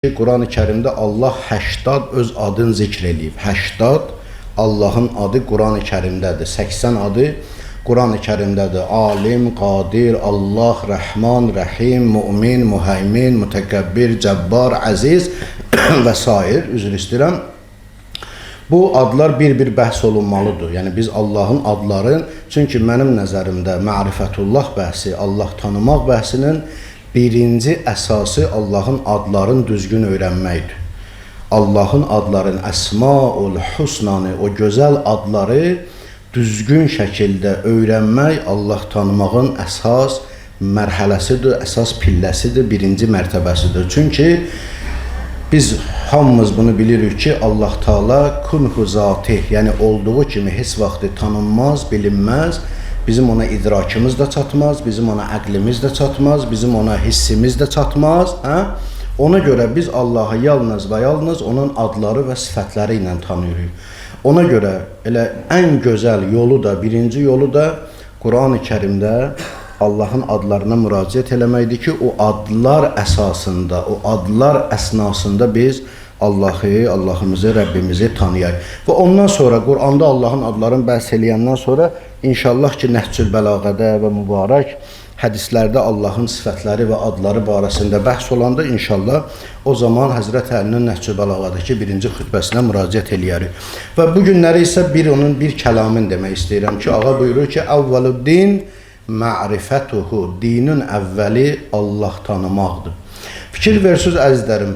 Quran-ı Kərimdə Allah 80 öz adını zikr eləyib. 80 Allahın adı Quran-ı Kərimdədir. 80 adı Quran-ı Kərimdədir. Alim, Qadir, Allah, Rəhman, Rəhim, Mümin, Müheymin, Mütəkəbbir, Cəbbar, Əziz və s. Üzr istəyirəm. Bu adlar bir-bir bəhs olunmalıdır. Yəni biz Allahın adların, çünki mənim nəzərimdə mərifətullah bəhsi, Allah tanımaq bəhsinin birinci əsası Allahın adların düzgün öyrənməkdir. Allahın adların Əsmaul Husnanı, o gözəl adları düzgün şəkildə öyrənmək Allah tanımağın əsas mərhələsidir, əsas pilləsidir, birinci mərtəbəsidir. Çünki biz hamımız bunu bilirik ki, Allah Taala kunhu zati, yəni olduğu kimi heç vaxt tanınmaz, bilinməz. Bizim ona idrakımız da çatmaz, bizim ona əqlimiz də çatmaz, bizim ona hissimiz də çatmaz. Ona görə biz Allahı yalnız və yalnız onun adları və sifətləri ilə tanıyırıq. Ona görə elə ən gözəl yolu da, birinci yolu da Quran-ı Kərimdə Allahın adlarına müraciət eləməkdir ki, o adlar əsasında, o adlar əsnasında biz Allahımızı, Rəbbimizi tanıyaq. Və ondan sonra Quranda Allahın adlarını bəhs eləyəndən sonra inşallah ki, Nəhcül Bəlağədə və mübarək hədislərdə Allahın sifətləri və adları barəsində bəhs olanda inşallah o zaman Həzrət Əlinin Nəhcül Bəlağədəki birinci xütbəsinə müraciət eləyərik. Və bu günləri isə onun bir kəlamın demək istəyirəm ki, ağa buyurur ki, əvvəluddin ma'rifətuhu, dinin əvvəli Allah tanımaqdır. Fikir versiniz əzizlərim,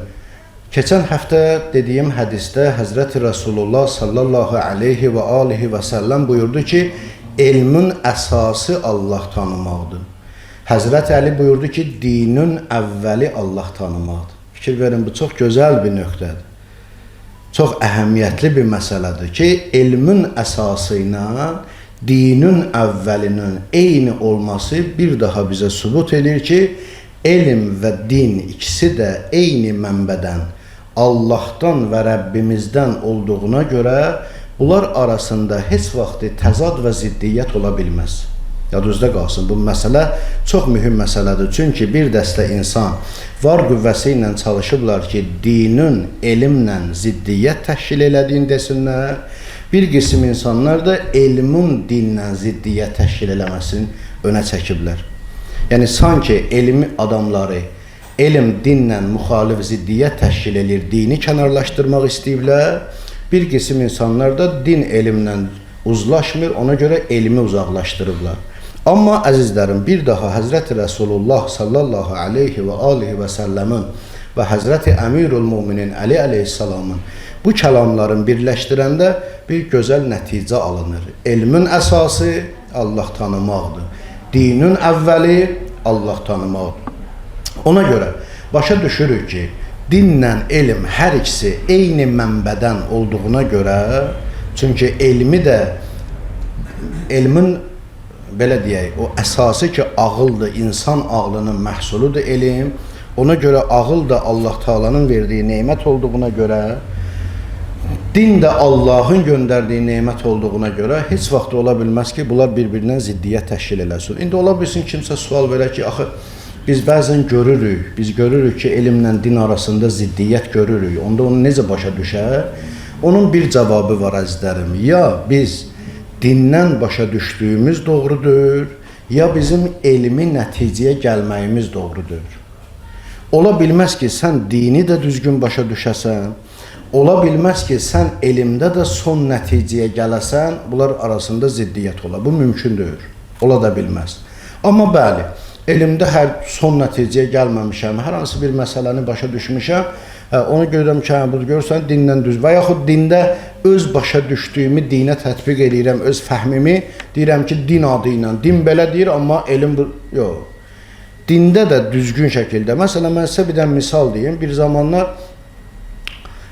keçən həftə dediyim hədisdə Həzrəti Rasulullah sallallahu aleyhi və alihi və səlləm buyurdu ki, elmin əsası Allah tanımaqdır. Həzrət Əli buyurdu ki, dinin əvvəli Allah tanımaqdır. Fikir verin, bu çox gözəl bir nöqtədir. Çox əhəmiyyətli bir məsələdir ki, elmin əsası ilə dinin əvvəlinin eyni olması bir daha bizə sübut edir ki, elm və din ikisi də eyni mənbədən, Allahdan və Rəbbimizdən olduğuna görə bunlar arasında heç vaxt təzad və ziddiyyət ola bilməz. Yadınızda qalsın, bu məsələ çox mühüm məsələdir. Çünki bir dəstə insan var qüvvəsi ilə çalışıblar ki, dinin elmlə ziddiyyət təşkil elədiyini desinlər. Bir qism insanlar da elmin dinlə ziddiyyət təşkil eləməsini önə çəkiblər. Yəni, sanki elmi adamları elm dinlə müxalif ziddiyyət təşkil edir, dini kənarlaşdırmaq istəyiblər. Bir qism insanlar da din elmlə uzlaşmır, ona görə elmi uzaqlaşdırıblar. Amma əzizlərim, bir daha Həzrəti Rasulullah sallallahu aleyhi və alihi və səlləmin və Həzrəti Əmirul Müminin Əli əleyhissalamın bu kəlamların birləşdirəndə bir gözəl nəticə alınır. Elmin əsası Allah tanımaqdır. Dinin əvvəli Allah tanımaqdır. Ona görə başa düşürük ki, dinlə elm hər ikisi eyni mənbədən olduğuna görə, çünki elmin belə deyək, o əsası ki, ağıldır, insan ağlının məhsuludur elm. Ona görə ağıl da Allah Taala'nın verdiyi nemət olduğuna görə, din də Allahın göndərdiyi nemət olduğuna görə heç vaxt ola bilməz ki, bunlar bir-birindən ziddiyyət təşkil eləsin. İndi ola bilsin kimsə sual verər ki, axı, biz bəzən görürük ki, elmlə din arasında ziddiyyət görürük. Onda onu necə başa düşər? Onun bir cavabı var əzizlərim. Ya biz dindən başa düşdüyümüz doğrudur, ya bizim elmi nəticəyə gəlməyimiz doğrudur. Ola bilməz ki, sən dini də düzgün başa düşəsən, ola bilməz ki, sən elmdə də son nəticəyə gələsən, bunlar arasında ziddiyyət ola. Bu mümkündür, ola da bilməz. Amma bəli, elmdə hər son nəticəyə gəlməmişəm, hər hansı bir məsələni başa düşmüşəm, onu görürəm ki, bunu görürsən, dindən düz və yaxud dində öz başa düşdüyümü dinə tətbiq edirəm, öz fəhmimi, deyirəm ki, din adı ilə, din belə deyir, amma elm yox. Dində də düzgün şəkildə, məsələn, mən sizə bir dənə misal deyim, bir zamanlar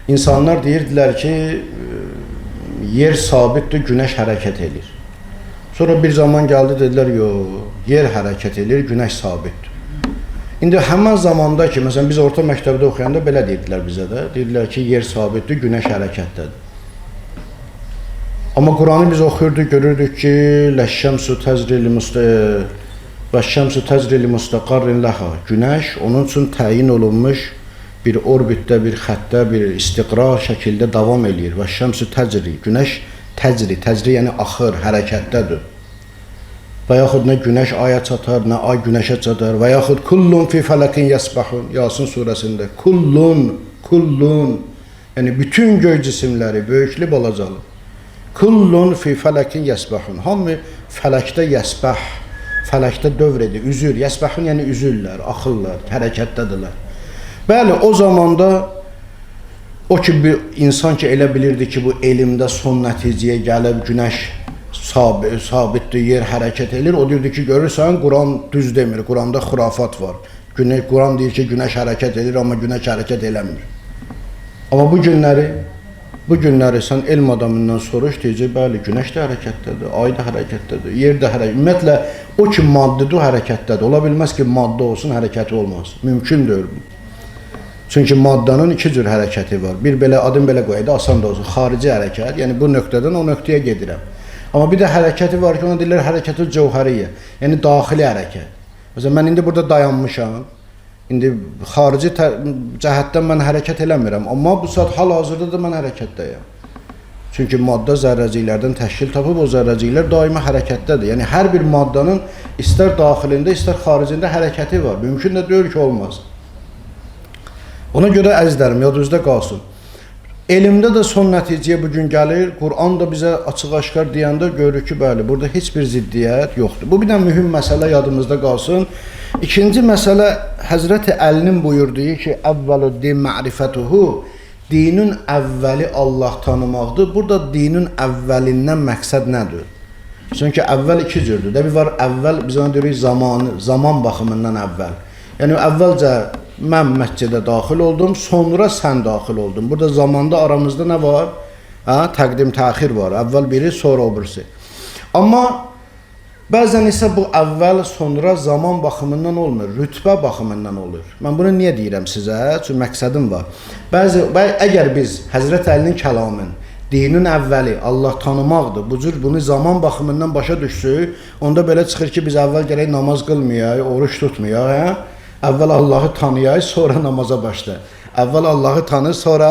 insanlar deyirdilər ki, yer sabitdir, günəş hərəkət edir. Sonra bir zaman gəldi, dedilər, yox, yer hərəkət edir, günəş sabitdir. İndi həmən zamanda ki, məsələn, biz orta məktəbdə oxuyanda belə deyirdilər bizə də, deyirdilər ki, yer sabitdir, günəş hərəkətdədir. Amma Quranı biz oxuyurduq, görürdük ki, Ləşşəmsu təzrili müstəqarrin ləha, günəş onun üçün təyin olunmuş bir orbitdə, bir xəttdə, bir istiqrar şəkildə davam eləyir. Və şəmsü təcri, günəş təcri yəni axır, hərəkətdədir. Və yaxud nə günəş aya çatar, nə ay günəşə çatar. Və yaxud kullun fi fələkin yəsbəhun, Yasin surəsində. Kullun, yəni bütün göy cisimləri, böyüklü, balacalı. Kullun fi fələkin yəsbəhun. Hamı fələkdə yəsbəh, fələkdə dövr edir, üzür. Yəsbəhun yəni üzürlər, axırlar, hərəkətdədirlər. Bəli, o zamanda o ki bir insan ki elə bilirdi ki bu elmdə son nəticəyə gəlib günəş sabitdir, yer hərəkət edir. O deyirdi ki görürsən Quran düz demir, Quranda xurafat var. Quran deyir ki günəş hərəkət edir amma günəş hərəkət eləmir. Amma bu günləri sən elm adamından soruş deyəcək, bəli günəş də hərəkətdədir, ay da hərəkətdədir, yer də hərəkətdədir. Ümumiyyətlə o ki maddedir, o hərəkətdədir. Ola bilməz ki madde olsun, hərəkəti olmaz. Mümkün deyil bu. Çünki maddanın iki cür hərəkəti var. Bir belə adım belə qoyaydı, asan da olsun. Xarici hərəkət, yəni bu nöqtədən o nöqtəyə gedirəm. Amma bir də hərəkəti var ki, ona deyirlər hərəkət-ül cəvhəriyyə, yəni daxili hərəkət. Məsələn, mən indi burada dayanmışam. İndi xarici cəhətdən mən hərəkət eləmirəm, amma bu saat hal-hazırda da mən hərəkətdəyəm. Çünki maddə zərrəciklərdən təşkil tapıb, o zərrəciklər daima hərəkətdədir. Yəni hər bir maddanın istər daxilində, istər xaricində hərəkəti var. Mümkün də deyil ki, olmaz. Ona görə əzizlərim, yadınızda qalsın. Elmdə də son nəticəyə bugün gəlir, Quran da bizə açıq-aşkar deyəndə görürük ki, bəli, burada heç bir ziddiyyət yoxdur. Bu bir də mühüm məsələ yadımızda qalsın. İkinci məsələ, Həzrəti Əlinin buyurduğu ki, əvvəlu din ma'rifətuhu, dinin əvvəli Allah tanımaqdır. Burada dinin əvvəlindən məqsəd nədir? Çünki əvvəl iki cürdür. Bir var əvvəl, biz ona deyirik zaman baxımından əvvəl. Yəni əvvəlcə mən məscidə daxil oldum, sonra sən daxil oldun. Burada zamanda aramızda nə var? Təqdim, təxir var. Əvvəl biri, sonra o birisi. Amma bəzən isə bu əvvəl, sonra zaman baxımından olmur, rütbə baxımından olur. Mən bunu niyə deyirəm sizə? Çünki məqsədim var. Əgər biz Həzrət Əlinin kəlamın, dinin əvvəli Allah tanımaqdır, bu cür bunu zaman baxımından başa düşsük, onda belə çıxır ki, biz əvvəl gərək namaz qılmayaq, oruç tutmayaq, Əvvəl Allahı tanıyaq, sonra namaza başla. Əvvəl Allahı tanı, sonra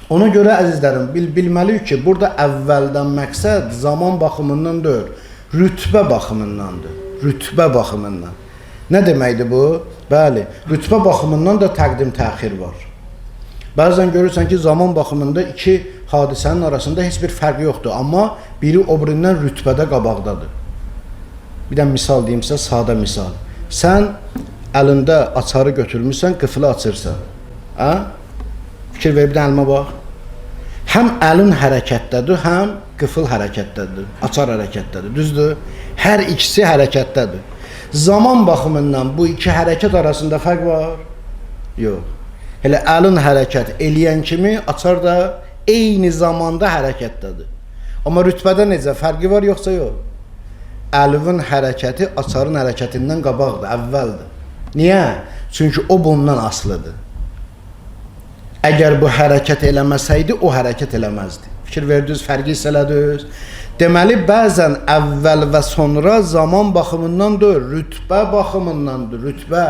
ona görə əzizlərim, bilməliyik ki, burada əvvəldən məqsəd zaman baxımından deyil, rütbə baxımındandır. Rütbə baxımından. Nə deməkdir bu? Bəli, rütbə baxımından da təqdim təxir var. Bəzən görürsən ki, zaman baxımında iki hadisənin arasında heç bir fərq yoxdur, amma biri o birindən rütbədə qabaqdadır. Bir də misal deyimsə, sadə misal. Sən əlində açarı götürmüşsən, qıfılı açırsan. Fikir ver, bir də əlimə bax. Həm əlin hərəkətdədir, həm qıfıl hərəkətdədir, açar hərəkətdədir, düzdür? Hər ikisi hərəkətdədir. Zaman baxımından bu iki hərəkət arasında fərq var? Yox. Elə əlin hərəkət eləyən kimi açar da eyni zamanda hərəkətdədir. Amma rütbədə necə? Fərqi var yoxsa yox? Əlvin hərəkəti açarın hərəkətindən qabaqdır, əvvəldir. Niyə? Çünki o bundan asılıdır. Əgər bu hərəkət eləməsəydi, o hərəkət eləməzdi. Fikir verdiniz, fərqi hiss elədiniz. Deməli, bəzən əvvəl və sonra zaman baxımından deyil, rütbə baxımındandır, rütbə.